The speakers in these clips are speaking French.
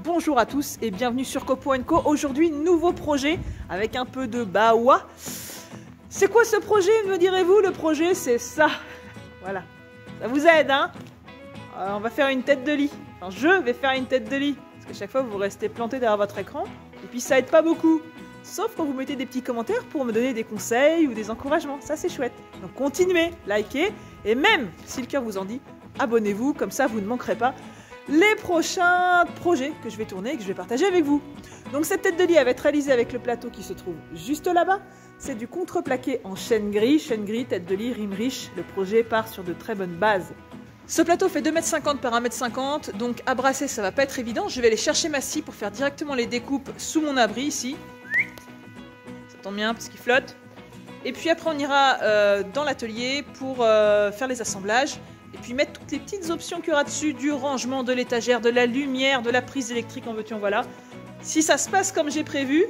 Bonjour à tous et bienvenue sur Copo & Co. Aujourd'hui, nouveau projet avec un peu de baoua. C'est quoi ce projet, me direz-vous? Le projet, c'est ça. Voilà, ça vous aide, hein? Alors, on va faire une tête de lit. Enfin, je vais faire une tête de lit. Parce que chaque fois, vous restez planté derrière votre écran. Et puis, ça aide pas beaucoup. Sauf quand vous mettez des petits commentaires pour me donner des conseils ou des encouragements. Ça, c'est chouette. Donc, continuez, likez. Et même, si le cœur vous en dit, abonnez-vous. Comme ça, vous ne manquerez pas les prochains projets que je vais tourner et que je vais partager avec vous. Donc cette tête de lit va être réalisée avec le plateau qui se trouve juste là-bas. C'est du contreplaqué en chêne gris, tête de lit, rime riche. Le projet part sur de très bonnes bases. Ce plateau fait 2,50 m par 1,50 m, donc à brasser ça va pas être évident. Je vais aller chercher ma scie pour faire directement les découpes sous mon abri ici. Ça tombe bien parce qu'il flotte. Et puis après on ira dans l'atelier pour faire les assemblages. Et puis mettre toutes les petites options qu'il y aura dessus, du rangement, de l'étagère, de la lumière, de la prise électrique, en veux-tu, en voilà. Si ça se passe comme j'ai prévu,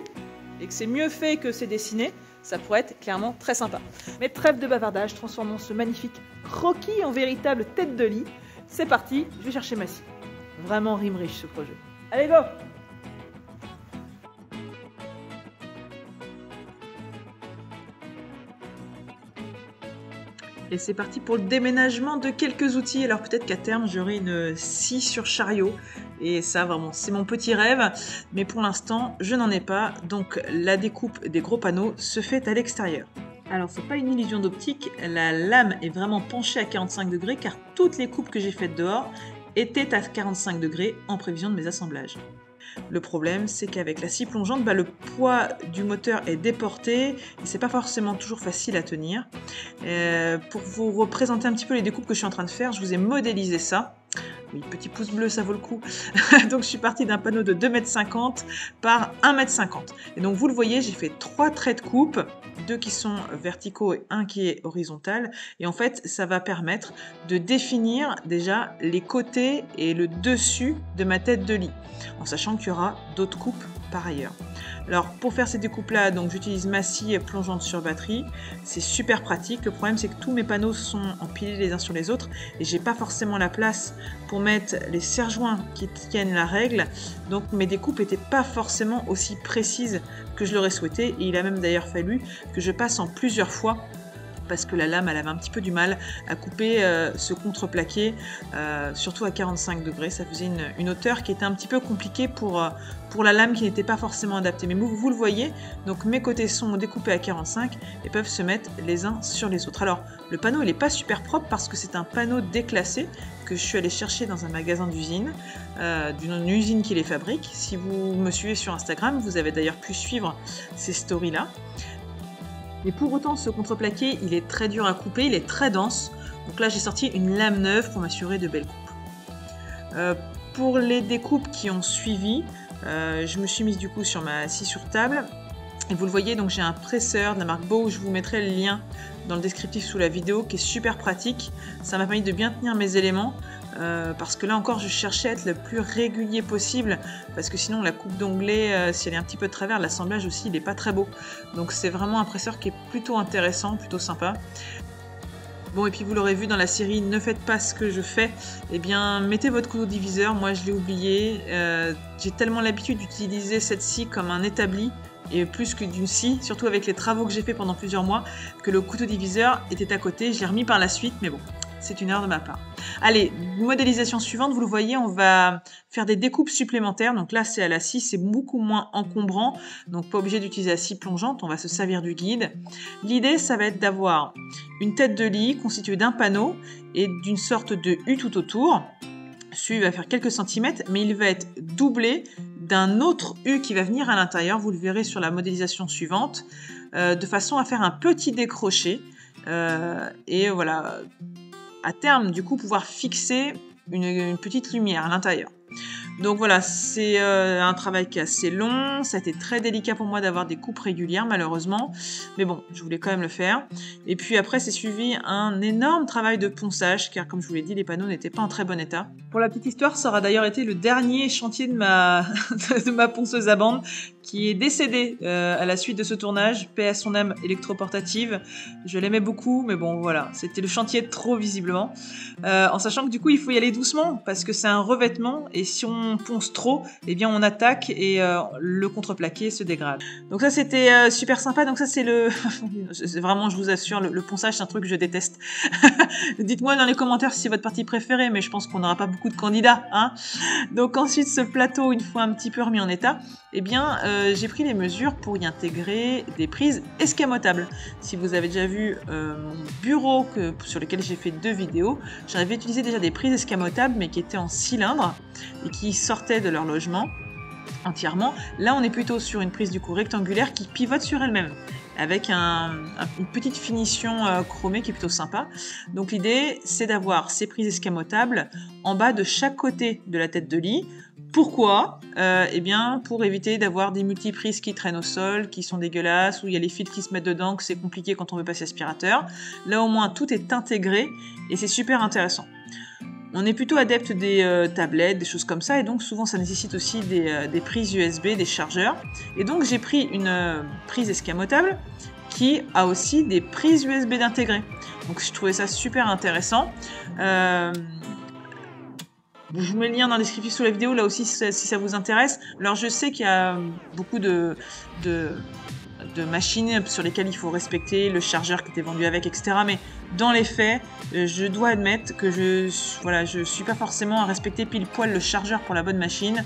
et que c'est mieux fait que c'est dessiné, ça pourrait être clairement très sympa. Mais trêve de bavardage, transformons ce magnifique croquis en véritable tête de lit. C'est parti, je vais chercher ma scie. Vraiment rime riche ce projet. Allez, go! Et c'est parti pour le déménagement de quelques outils. Alors peut-être qu'à terme, j'aurai une scie sur chariot. Et ça, vraiment, c'est mon petit rêve. Mais pour l'instant, je n'en ai pas. Donc la découpe des gros panneaux se fait à l'extérieur. Alors, c'est pas une illusion d'optique. La lame est vraiment penchée à 45 degrés car toutes les coupes que j'ai faites dehors étaient à 45 degrés en prévision de mes assemblages. Le problème, c'est qu'avec la scie plongeante, le poids du moteur est déporté et c'est pas forcément toujours facile à tenir. Pour vous représenter un petit peu les découpes que je suis en train de faire, je vous ai modélisé ça. Oui, petit pouce bleu, ça vaut le coup. Donc je suis partie d'un panneau de 2,50 m par 1,50 m. Et donc vous le voyez, j'ai fait 3 traits de coupe, 2 qui sont verticaux et 1 qui est horizontal. Et en fait, ça va permettre de définir déjà les côtés et le dessus de ma tête de lit, en sachant qu'il y aura d'autres coupes par ailleurs. Alors pour faire ces découpes-là, donc j'utilise ma scie plongeante sur batterie. C'est super pratique. Le problème, c'est que tous mes panneaux sont empilés les uns sur les autres et j'ai pas forcément la place pour mettre les serre-joints qui tiennent la règle. Donc mes découpes n'étaient pas forcément aussi précises que je l'aurais souhaité. Et il a même d'ailleurs fallu que je passe en plusieurs fois parce que la lame, elle avait un petit peu du mal à couper ce contreplaqué, surtout à 45 degrés. Ça faisait une hauteur qui était un petit peu compliquée pour la lame qui n'était pas forcément adaptée. Mais vous le voyez, donc mes côtés sont découpés à 45 et peuvent se mettre les uns sur les autres. Alors, le panneau, il n'est pas super propre parce que c'est un panneau déclassé que je suis allée chercher dans un magasin d'usine, d'une usine qui les fabrique. Si vous me suivez sur Instagram, vous avez d'ailleurs pu suivre ces stories-là. Mais pour autant, ce contreplaqué, il est très dur à couper, il est très dense. Donc là, j'ai sorti une lame neuve pour m'assurer de belles coupes. Pour les découpes qui ont suivi, je me suis mise du coup sur ma scie sur table. Et vous le voyez, donc j'ai un presseur de la marque Bow, je vous mettrai le lien dans le descriptif sous la vidéo, qui est super pratique. Ça m'a permis de bien tenir mes éléments. Parce que là encore je cherchais à être le plus régulier possible parce que sinon la coupe d'onglet si elle est un petit peu de travers, l'assemblage aussi il n'est pas très beau, donc c'est vraiment un presseur qui est plutôt intéressant, plutôt sympa. Bon, et puis vous l'aurez vu dans la série Ne faites pas ce que je fais, eh bien mettez votre couteau diviseur. Moi je l'ai oublié, j'ai tellement l'habitude d'utiliser cette scie comme un établi et plus que d'une scie, surtout avec les travaux que j'ai fait pendant plusieurs mois, que le couteau diviseur était à côté. Je l'ai remis par la suite, mais bon, c'est une erreur de ma part. Allez, modélisation suivante, vous le voyez, on va faire des découpes supplémentaires. Donc là, c'est à la scie, c'est beaucoup moins encombrant. Donc pas obligé d'utiliser la scie plongeante, on va se servir du guide. L'idée, ça va être d'avoir une tête de lit constituée d'un panneau et d'une sorte de U tout autour. Celui va faire quelques centimètres, mais il va être doublé d'un autre U qui va venir à l'intérieur. Vous le verrez sur la modélisation suivante, de façon à faire un petit décroché. Et voilà, à terme, du coup, pouvoir fixer une petite lumière à l'intérieur. Donc voilà, c'est un travail qui est assez long. Ça a été très délicat pour moi d'avoir des coupes régulières, malheureusement. Mais bon, je voulais quand même le faire. Et puis après, c'est suivi un énorme travail de ponçage, car comme je vous l'ai dit, les panneaux n'étaient pas en très bon état. Pour la petite histoire, ça aura d'ailleurs été le dernier chantier de ma ponceuse à bande, qui est décédé à la suite de ce tournage, paix à son âme électroportative. Je l'aimais beaucoup, mais bon voilà, c'était le chantier trop visiblement. En sachant que du coup il faut y aller doucement, parce que c'est un revêtement, et si on ponce trop, eh bien on attaque et le contreplaqué se dégrade. Donc ça c'était super sympa, donc ça c'est le... Vraiment je vous assure, le ponçage c'est un truc que je déteste. Dites-moi dans les commentaires si c'est votre partie préférée, mais je pense qu'on n'aura pas beaucoup de candidats, hein. Donc ensuite ce plateau, une fois un petit peu remis en état, eh bien j'ai pris les mesures pour y intégrer des prises escamotables. Si vous avez déjà vu mon bureau sur lequel j'ai fait 2 vidéos, j'avais utilisé déjà des prises escamotables mais qui étaient en cylindre et qui sortaient de leur logement entièrement. Là on est plutôt sur une prise du coup rectangulaire qui pivote sur elle-même, avec une petite finition chromée qui est plutôt sympa. Donc l'idée c'est d'avoir ces prises escamotables en bas de chaque côté de la tête de lit. Pourquoi ? Eh bien pour éviter d'avoir des multiprises qui traînent au sol, qui sont dégueulasses, où il y a les fils qui se mettent dedans, que c'est compliqué quand on veut passer aspirateur. Là au moins tout est intégré et c'est super intéressant. On est plutôt adepte des tablettes, des choses comme ça, et donc souvent ça nécessite aussi des prises USB, des chargeurs. Et donc j'ai pris une prise escamotable qui a aussi des prises USB d'intégrer. Donc je trouvais ça super intéressant. Je vous mets le lien dans la description sous la vidéo, là aussi si ça vous intéresse. Alors je sais qu'il y a beaucoup de machines sur lesquelles il faut respecter le chargeur qui était vendu avec, etc. Mais dans les faits, je dois admettre que je suis pas forcément à respecter pile poil le chargeur pour la bonne machine.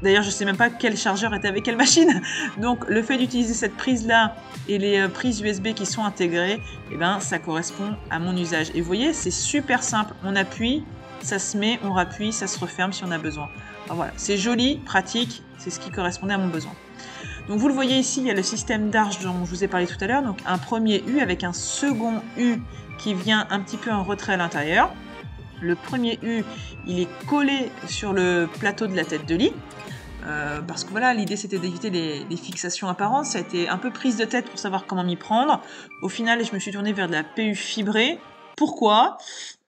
D'ailleurs, je sais même pas quel chargeur était avec quelle machine. Donc, le fait d'utiliser cette prise-là et les prises USB qui sont intégrées, eh ben, ça correspond à mon usage. Et vous voyez, c'est super simple. On appuie, ça se met, on rappuie, ça se referme si on a besoin. Alors, voilà, c'est joli, pratique, c'est ce qui correspondait à mon besoin. Donc vous le voyez ici, il y a le système d'arche dont je vous ai parlé tout à l'heure, donc un premier U avec un second U qui vient un petit peu en retrait à l'intérieur. Le premier U, il est collé sur le plateau de la tête de lit, parce que voilà, l'idée c'était d'éviter les fixations apparentes. Ça a été un peu prise de tête pour savoir comment m'y prendre. Au final, je me suis tournée vers de la PU fibrée. Pourquoi ?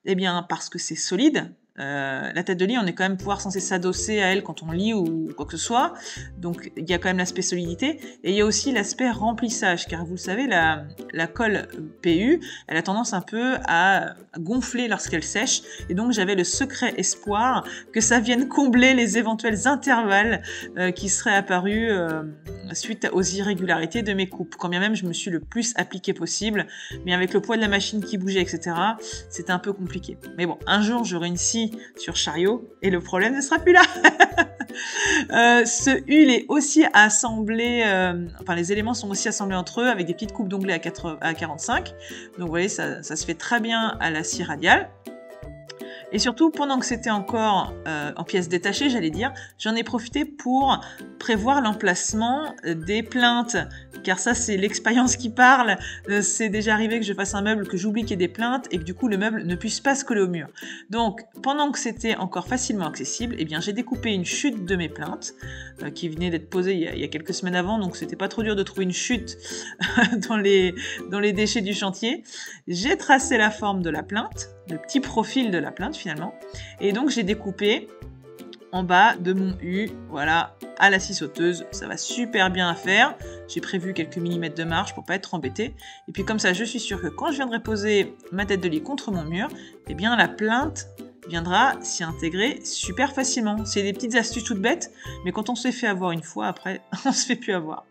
Eh bien parce que c'est solide. La tête de lit, on est quand même censé s'adosser à elle quand on lit ou quoi que ce soit. Donc il y a quand même l'aspect solidité. Et il y a aussi l'aspect remplissage, car vous le savez, la colle PU, elle a tendance un peu à gonfler lorsqu'elle sèche. Et donc j'avais le secret espoir que ça vienne combler les éventuels intervalles qui seraient apparus suite aux irrégularités de mes coupes. Quand bien même je me suis le plus appliqué possible, mais avec le poids de la machine qui bougeait, etc., c'était un peu compliqué. Mais bon, un jour j'aurai une scie sur chariot et le problème ne sera plus là. Ce U, il est aussi assemblé, enfin les éléments sont aussi assemblés entre eux avec des petites coupes d'onglets à 45. Donc vous voyez, ça se fait très bien à la scie radiale. Et surtout, pendant que c'était encore en pièces détachées, j'allais dire, j'en ai profité pour prévoir l'emplacement des plaintes. Car ça, c'est l'expérience qui parle. C'est déjà arrivé que je fasse un meuble, que j'oublie qu'il y ait des plaintes et que du coup, le meuble ne puisse pas se coller au mur. Donc, pendant que c'était encore facilement accessible, eh bien, j'ai découpé une chute de mes plaintes qui venait d'être posée il y a quelques semaines avant. Donc, c'était pas trop dur de trouver une chute dans les déchets du chantier. J'ai tracé la forme de la plainte, le petit profil de la plainte finalement, et donc j'ai découpé en bas de mon U, voilà, à la scie sauteuse. Ça va super bien à faire. J'ai prévu quelques millimètres de marge pour pas être embêté. Et puis comme ça, je suis sûre que quand je viendrai poser ma tête de lit contre mon mur, eh bien la plainte viendra s'y intégrer super facilement. C'est des petites astuces toutes bêtes, mais quand on se fait avoir une fois, après, on se fait plus avoir.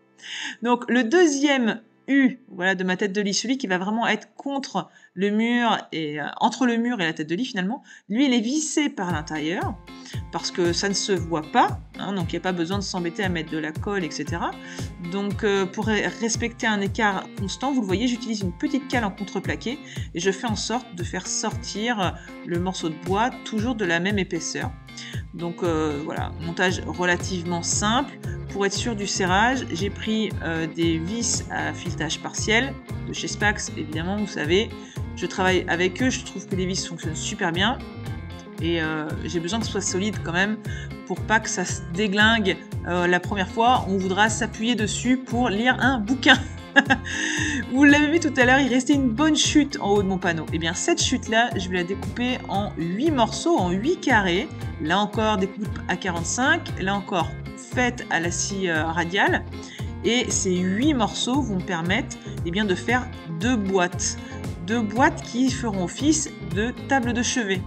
Donc le deuxième U, voilà, de ma tête de lit, celui qui va vraiment être contre le mur et entre le mur et la tête de lit finalement, lui il est vissé par l'intérieur parce que ça ne se voit pas, hein, donc il n'y a pas besoin de s'embêter à mettre de la colle, etc. Donc pour respecter un écart constant, vous le voyez, j'utilise une petite cale en contreplaqué et je fais en sorte de faire sortir le morceau de bois toujours de la même épaisseur. Donc voilà, montage relativement simple. Pour être sûr du serrage, j'ai pris des vis à filetage partiel de chez Spax, évidemment, vous savez. Je travaille avec eux, je trouve que les vis fonctionnent super bien. Et j'ai besoin que ce soit solide quand même pour pas que ça se déglingue la première fois. On voudra s'appuyer dessus pour lire un bouquin. Vous l'avez vu tout à l'heure, il restait une bonne chute en haut de mon panneau. Et bien cette chute-là, je vais la découper en 8 morceaux, en 8 carrés. Là encore, découpe à 45, là encore faites à la scie radiale. Et ces 8 morceaux vont me permettre de faire 2 boîtes. 2 boîtes qui feront office de table de chevet.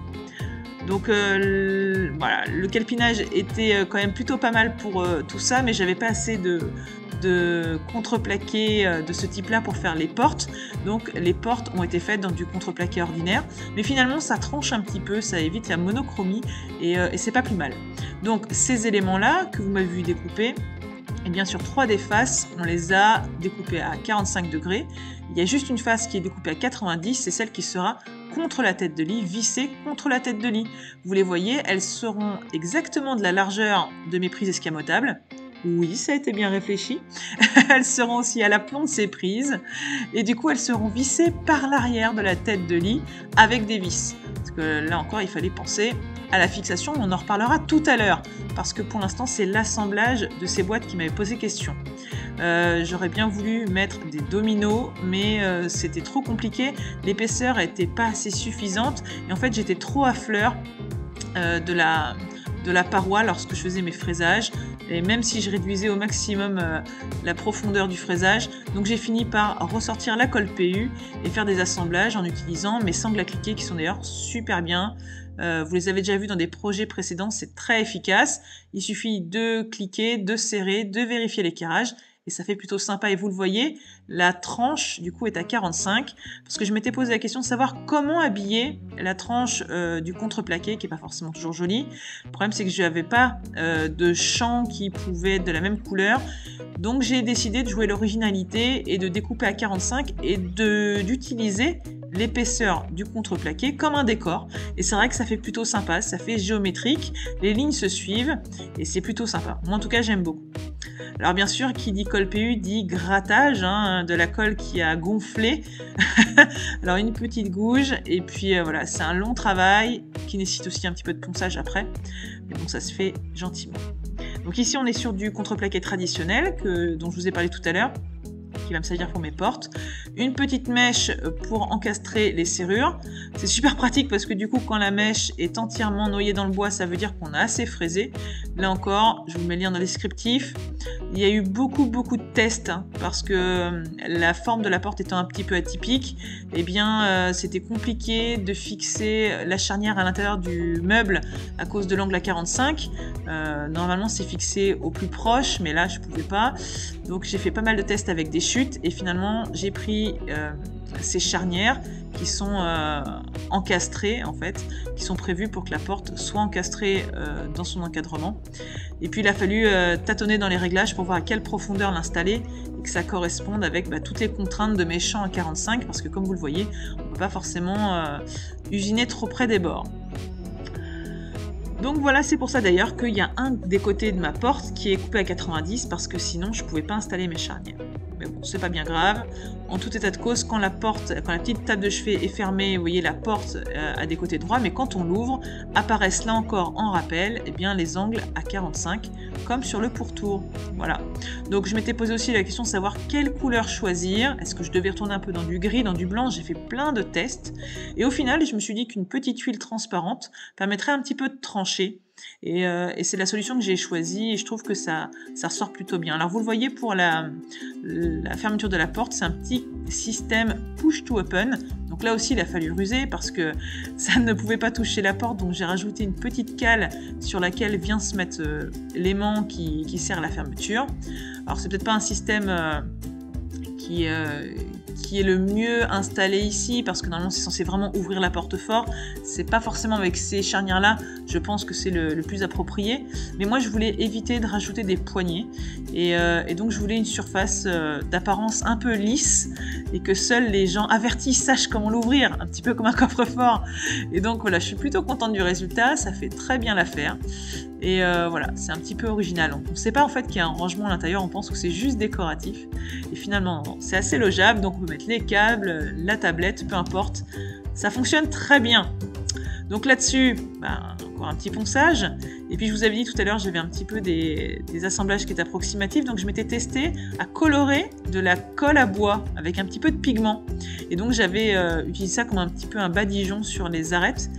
Donc voilà, le calpinage était quand même plutôt pas mal pour tout ça, mais j'avais pas assez de contreplaqué de ce type-là pour faire les portes. Donc les portes ont été faites dans du contreplaqué ordinaire, mais finalement ça tranche un petit peu, ça évite la monochromie et c'est pas plus mal. Donc ces éléments-là que vous m'avez vu découper, et bien sur 3 des faces, on les a découpées à 45 degrés. Il y a juste une face qui est découpée à 90, c'est celle qui sera contre la tête de lit, vissée contre la tête de lit. Vous les voyez, elles seront exactement de la largeur de mes prises escamotables. Oui, ça a été bien réfléchi. Elles seront aussi à l'aplomb de ces prises. Et du coup, elles seront vissées par l'arrière de la tête de lit avec des vis. Parce que là encore, il fallait penser à la fixation. On en reparlera tout à l'heure. Parce que pour l'instant, c'est l'assemblage de ces boîtes qui m'avait posé question. J'aurais bien voulu mettre des dominos, mais c'était trop compliqué. L'épaisseur n'était pas assez suffisante. Et en fait, j'étais trop à fleur de la paroi lorsque je faisais mes fraisages, et même si je réduisais au maximum la profondeur du fraisage. Donc j'ai fini par ressortir la colle PU et faire des assemblages en utilisant mes sangles à cliquer qui sont d'ailleurs super bien. Vous les avez déjà vus dans des projets précédents, c'est très efficace. Il suffit de cliquer, de serrer, de vérifier l'équerrage. Et ça fait plutôt sympa, et vous le voyez, la tranche du coup est à 45, parce que je m'étais posé la question de savoir comment habiller la tranche du contreplaqué, qui n'est pas forcément toujours jolie. Le problème c'est que je n'avais pas de champ qui pouvait être de la même couleur, donc j'ai décidé de jouer l'originalité et de découper à 45 et d'utiliser l'épaisseur du contreplaqué comme un décor. Et c'est vrai que ça fait plutôt sympa, ça fait géométrique, les lignes se suivent et c'est plutôt sympa. Moi en tout cas j'aime beaucoup. Alors bien sûr, qui dit colle PU dit grattage, de la colle qui a gonflé. Alors une petite gouge, et puis voilà, c'est un long travail qui nécessite aussi un petit peu de ponçage après. Mais bon, ça se fait gentiment. Donc ici, on est sur du contreplaqué traditionnel dont je vous ai parlé tout à l'heure, qui va me servir pour mes portes. Une petite mèche pour encastrer les serrures. C'est super pratique parce que du coup, quand la mèche est entièrement noyée dans le bois, ça veut dire qu'on a assez fraisé. Là encore, je vous mets le lien dans le descriptif. Il y a eu beaucoup de tests parce que la forme de la porte étant un petit peu atypique, eh bien c'était compliqué de fixer la charnière à l'intérieur du meuble à cause de l'angle à 45. Normalement c'est fixé au plus proche, mais là je pouvais pas. Donc j'ai fait pas mal de tests avec des chutes et finalement j'ai pris ces charnières qui sont encastrées en fait, qui sont prévues pour que la porte soit encastrée dans son encadrement. Et puis il a fallu tâtonner dans les réglages pour voir à quelle profondeur l'installer et que ça corresponde avec toutes les contraintes de mes champs à 45, parce que comme vous le voyez, on ne peut pas forcément usiner trop près des bords. Donc voilà, c'est pour ça d'ailleurs qu'il y a un des côtés de ma porte qui est coupé à 90 parce que sinon je ne pouvais pas installer mes charnières. Mais bon, c'est pas bien grave. En tout état de cause, quand la petite table de chevet est fermée, vous voyez la porte a des côtés droits, mais quand on l'ouvre, apparaissent là encore en rappel les angles à 45, comme sur le pourtour. Voilà. Donc je m'étais posé aussi la question de savoir quelle couleur choisir. Est-ce que je devais retourner un peu dans du gris, dans du blanc? J'ai fait plein de tests. Et au final, je me suis dit qu'une petite huile transparente permettrait un petit peu de trancher. Et c'est la solution que j'ai choisie et je trouve que ça ressort plutôt bien. Alors vous le voyez pour la fermeture de la porte, c'est un petit système push to open. Donc là aussi il a fallu ruser parce que ça ne pouvait pas toucher la porte, donc j'ai rajouté une petite cale sur laquelle vient se mettre l'aimant qui sert à la fermeture. Alors c'est peut-être pas un système qui est le mieux installé ici parce que normalement c'est censé vraiment ouvrir la porte fort. C'est pas forcément avec ces charnières là, je pense que c'est le plus approprié, mais moi je voulais éviter de rajouter des poignées et donc je voulais une surface d'apparence un peu lisse et que seuls les gens avertis sachent comment l'ouvrir, un petit peu comme un coffre-fort. Et donc voilà, je suis plutôt contente du résultat, ça fait très bien l'affaire. Et voilà, c'est un petit peu original. On ne sait pas en fait qu'il y a un rangement à l'intérieur, on pense que c'est juste décoratif. Et finalement, c'est assez logeable, donc on peut mettre les câbles, la tablette, peu importe. Ça fonctionne très bien. Donc là-dessus, encore un petit ponçage. Et puis je vous avais dit tout à l'heure, j'avais un petit peu des assemblages qui étaient approximatifs. Donc je m'étais testée à colorer de la colle à bois avec un petit peu de pigment. Et donc j'avais utilisé ça comme un petit peu un badigeon sur les arêtes.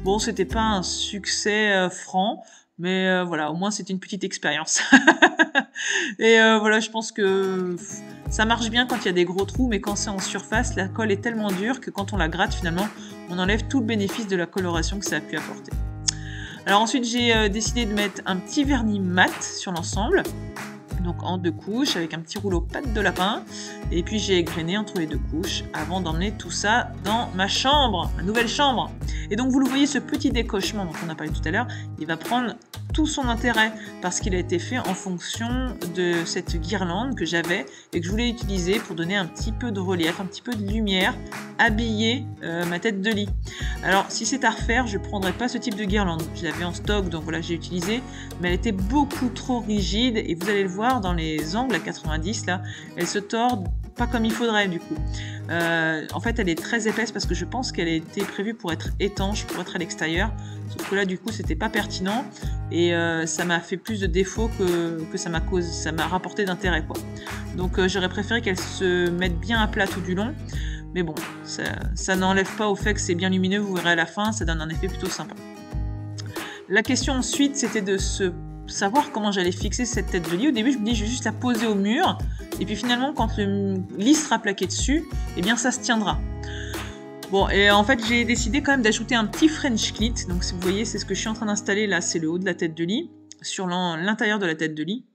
Bon, c'était pas un succès franc. Mais voilà, au moins c'est une petite expérience. Et voilà, je pense que ça marche bien quand il y a des gros trous, mais quand c'est en surface, la colle est tellement dure que quand on la gratte, finalement, on enlève tout le bénéfice de la coloration que ça a pu apporter. Alors ensuite, j'ai décidé de mettre un petit vernis mat sur l'ensemble, donc en 2 couches, avec un petit rouleau pâte de lapin, et puis j'ai égrené entre les 2 couches avant d'emmener tout ça dans ma chambre, ma nouvelle chambre. Et donc vous le voyez, ce petit décochement dont on a parlé tout à l'heure, il va prendre tout son intérêt parce qu'il a été fait en fonction de cette guirlande que j'avais et que je voulais utiliser pour donner un petit peu de relief, un petit peu de lumière, habiller ma tête de lit. Alors si c'est à refaire, je ne prendrai pas ce type de guirlande. Je l'avais en stock, donc voilà, j'ai utilisé, mais elle était beaucoup trop rigide et vous allez le voir dans les angles à 90 là, elle se tord pas comme il faudrait du coup. En fait elle est très épaisse parce que je pense qu'elle a été prévue pour être étanche, pour être à l'extérieur, sauf que là du coup c'était pas pertinent et ça m'a fait plus de défauts que ça m'a rapporté d'intérêt quoi. Donc j'aurais préféré qu'elle se mette bien à plat tout du long, mais bon, ça n'enlève pas au fait que c'est bien lumineux, vous verrez à la fin, ça donne un effet plutôt sympa. La question ensuite c'était de savoir comment j'allais fixer cette tête de lit. Au début, je me dis, je vais juste la poser au mur, et puis finalement, quand le lit sera plaqué dessus, eh bien, ça se tiendra. Bon, et en fait, j'ai décidé quand même d'ajouter un petit French clit. Donc, si vous voyez, c'est ce que je suis en train d'installer là, c'est le haut de la tête de lit, sur l'intérieur de la tête de lit.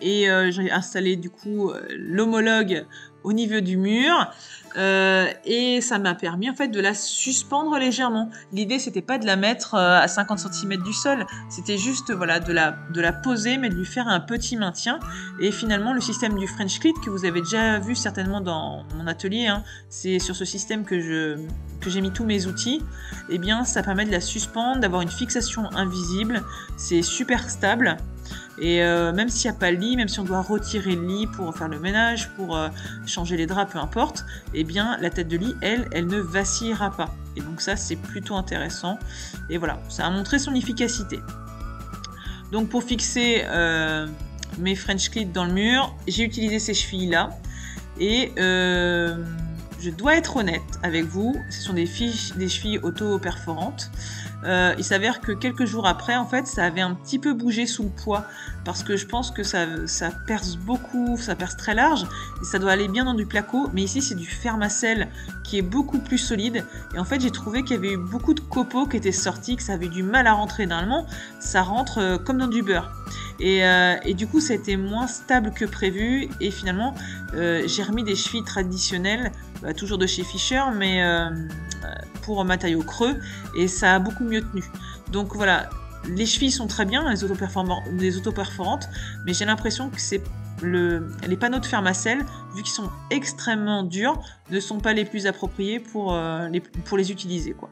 Et j'ai installé du coup l'homologue au niveau du mur et ça m'a permis en fait de la suspendre légèrement. L'idée c'était pas de la mettre à 50 cm du sol, c'était juste voilà de la poser mais de lui faire un petit maintien. Et finalement le système du French clit que vous avez déjà vu certainement dans mon atelier, hein, c'est sur ce système que j'ai mis tous mes outils, et bien ça permet de la suspendre, d'avoir une fixation invisible, c'est super stable. Et même s'il n'y a pas le lit, même si on doit retirer le lit pour faire le ménage, pour changer les draps, peu importe, eh bien la tête de lit, elle ne vacillera pas. Et donc ça, c'est plutôt intéressant. Et voilà, ça a montré son efficacité. Donc pour fixer mes French clits dans le mur, j'ai utilisé ces chevilles-là. Et je dois être honnête avec vous, ce sont des chevilles auto-perforantes. Il s'avère que quelques jours après, en fait, ça avait un petit peu bougé sous le poids parce que je pense que ça perce beaucoup, ça perce très large et ça doit aller bien dans du placo. Mais ici, c'est du Fermacell qui est beaucoup plus solide. Et en fait, j'ai trouvé qu'il y avait eu beaucoup de copeaux qui étaient sortis, que ça avait du mal à rentrer. Normalement, ça rentre comme dans du beurre. Et du coup, ça a été moins stable que prévu. Et finalement, j'ai remis des chevilles traditionnelles, toujours de chez Fisher, mais pour matériaux creux, et ça a beaucoup mieux tenu. Donc voilà, les chevilles sont très bien, les autoperforantes, mais j'ai l'impression que les panneaux de Fermacell, vu qu'ils sont extrêmement durs, ne sont pas les plus appropriés pour les utiliser, quoi.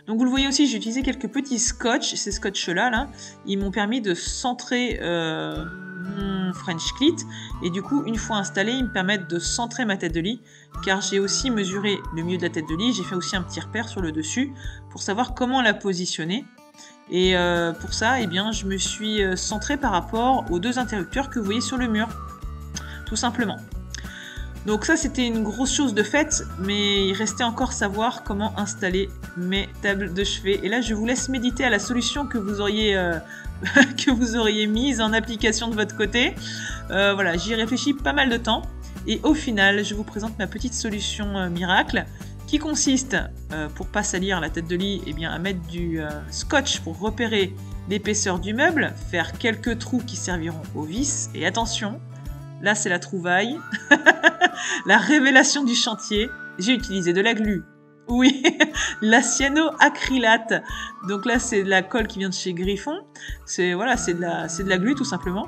Donc vous le voyez aussi, j'ai utilisé quelques petits scotch, ces scotch-là, ils m'ont permis de centrer mon French clit, et du coup, une fois installé, ils me permettent de centrer ma tête de lit, car j'ai aussi mesuré le milieu de la tête de lit, j'ai fait aussi un petit repère sur le dessus, pour savoir comment la positionner. Et pour ça, eh bien, je me suis centrée par rapport aux 2 interrupteurs que vous voyez sur le mur, tout simplement. Donc ça, c'était une grosse chose de fait, mais il restait encore savoir comment installer mes tables de chevet. Et là, je vous laisse méditer à la solution que vous auriez mise en application de votre côté. Voilà, j'y ai réfléchi pas mal de temps. Et au final, je vous présente ma petite solution miracle, qui consiste, pour pas salir la tête de lit, eh bien, à mettre du scotch pour repérer l'épaisseur du meuble, faire quelques trous qui serviront aux vis, et attention, là c'est la trouvaille, la révélation du chantier, j'ai utilisé de la glu. Oui, la cyanoacrylate. Donc là c'est de la colle qui vient de chez Griffon, c'est de la glu tout simplement.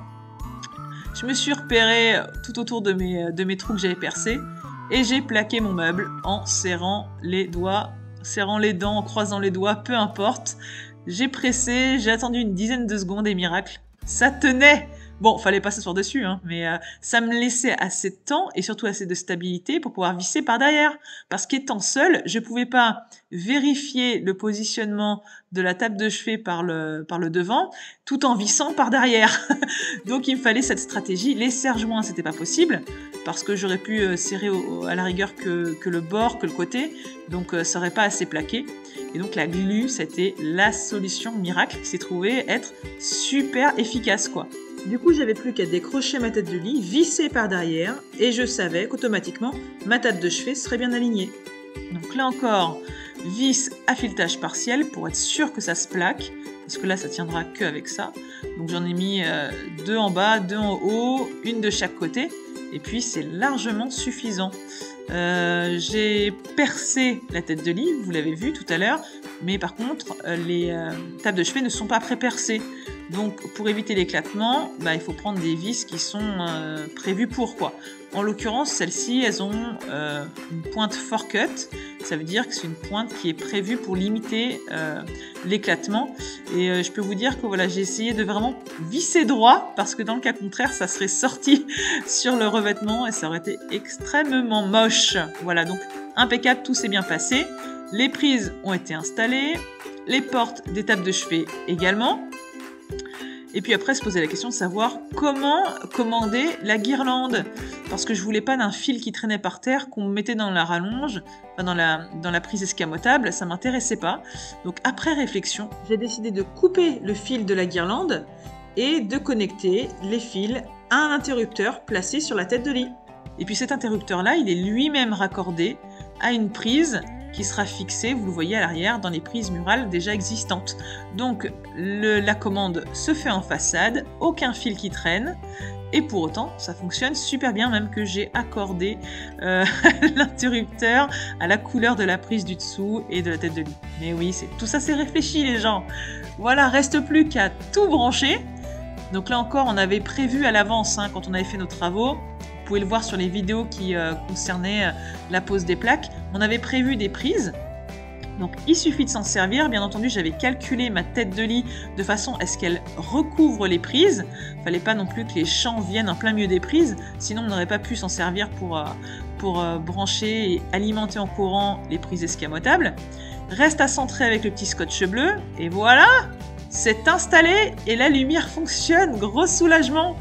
Je me suis repéré tout autour de mes trous que j'avais percés, et j'ai plaqué mon meuble en serrant les doigts, serrant les dents, en croisant les doigts, peu importe. J'ai pressé, j'ai attendu une dizaine de secondes et miracle, ça tenait! Bon, fallait pas s'asseoir dessus, hein, mais ça me laissait assez de temps et surtout assez de stabilité pour pouvoir visser par derrière. Parce qu'étant seule, je pouvais pas vérifier le positionnement de la table de chevet par le devant, tout en vissant par derrière. Donc il me fallait cette stratégie. Les serre-joints, c'était pas possible, parce que j'aurais pu serrer à la rigueur que le bord, que le côté, donc ça aurait pas assez plaqué. Et donc la glu, c'était la solution miracle qui s'est trouvée être super efficace, quoi. Du coup, j'avais plus qu'à décrocher ma tête de lit, visser par derrière, et je savais qu'automatiquement, ma table de chevet serait bien alignée. Donc là encore, vis à filetage partiel pour être sûr que ça se plaque, parce que là, ça tiendra qu'avec ça. Donc j'en ai mis 2 en bas, 2 en haut, une de chaque côté, et puis c'est largement suffisant. J'ai percé la tête de lit, vous l'avez vu tout à l'heure, mais par contre, les tables de chevet ne sont pas pré-percées. Donc pour éviter l'éclatement, il faut prendre des vis qui sont prévues pour, quoi. En l'occurrence, celles-ci, elles ont une pointe fort cut. Ça veut dire que c'est une pointe qui est prévue pour limiter l'éclatement. Et je peux vous dire que voilà, j'ai essayé de vraiment visser droit, parce que dans le cas contraire, ça serait sorti sur le revêtement et ça aurait été extrêmement moche. Voilà, donc impeccable, tout s'est bien passé. Les prises ont été installées, les portes des tables de chevet également. Et puis après, se poser la question de savoir comment commander la guirlande. Parce que je voulais pas d'un fil qui traînait par terre, qu'on mettait dans la rallonge, enfin dans la prise escamotable, ça m'intéressait pas. Donc après réflexion, j'ai décidé de couper le fil de la guirlande et de connecter les fils à un interrupteur placé sur la tête de lit. Et puis cet interrupteur-là, il est lui-même raccordé à une prise qui sera fixée, vous le voyez à l'arrière, dans les prises murales déjà existantes. Donc la commande se fait en façade, aucun fil qui traîne, et pour autant ça fonctionne super bien, même que j'ai accordé l'interrupteur à la couleur de la prise du dessous et de la tête de lit. Mais oui, tout ça c'est réfléchi les gens. Voilà, reste plus qu'à tout brancher. Donc là encore, on avait prévu à l'avance, quand on avait fait nos travaux. Vous pouvez le voir sur les vidéos qui concernaient la pose des plaques. On avait prévu des prises, donc il suffit de s'en servir. Bien entendu, j'avais calculé ma tête de lit de façon à ce qu'elle recouvre les prises. Il ne fallait pas non plus que les champs viennent en plein milieu des prises, sinon on n'aurait pas pu s'en servir pour brancher et alimenter en courant les prises escamotables. Reste à centrer avec le petit scotch bleu, et voilà, c'est installé et la lumière fonctionne, gros soulagement.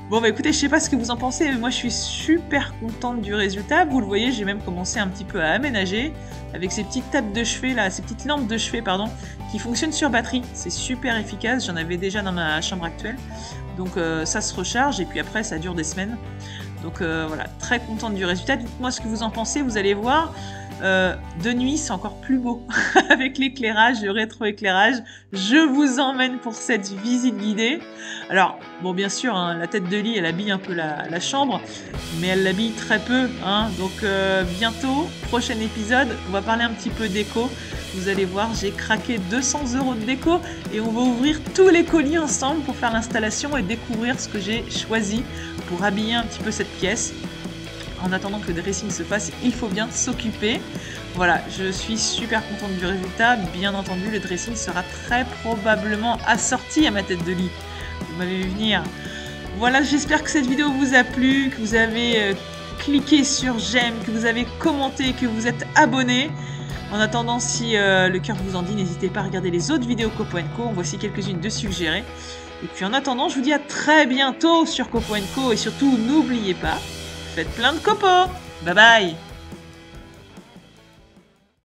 Bon écoutez, je sais pas ce que vous en pensez, mais moi je suis super contente du résultat. Vous le voyez, j'ai même commencé un petit peu à aménager avec ces petites tables de chevet là, ces petites lampes de chevet pardon, qui fonctionnent sur batterie. C'est super efficace, j'en avais déjà dans ma chambre actuelle. Donc ça se recharge et puis après ça dure des semaines. Donc voilà, très contente du résultat. Dites-moi ce que vous en pensez, vous allez voir. De nuit, c'est encore plus beau avec l'éclairage, le rétroéclairage. Je vous emmène pour cette visite guidée. Alors, bon, bien sûr, la tête de lit, elle habille un peu la chambre, mais elle l'habille très peu. Donc, bientôt, prochain épisode, on va parler un petit peu déco. Vous allez voir, j'ai craqué 200 € de déco et on va ouvrir tous les colis ensemble pour faire l'installation et découvrir ce que j'ai choisi pour habiller un petit peu cette pièce. En attendant que le dressing se fasse, il faut bien s'occuper. Voilà, je suis super contente du résultat. Bien entendu, le dressing sera très probablement assorti à ma tête de lit. Vous m'avez vu venir. Voilà, j'espère que cette vidéo vous a plu, que vous avez cliqué sur j'aime, que vous avez commenté, que vous êtes abonné. En attendant, si le cœur vous en dit, n'hésitez pas à regarder les autres vidéos Copo & Co. Voici quelques-unes de suggérées. Et puis en attendant, je vous dis à très bientôt sur Copo & Co. Et surtout, n'oubliez pas, faites plein de copeaux. Bye bye.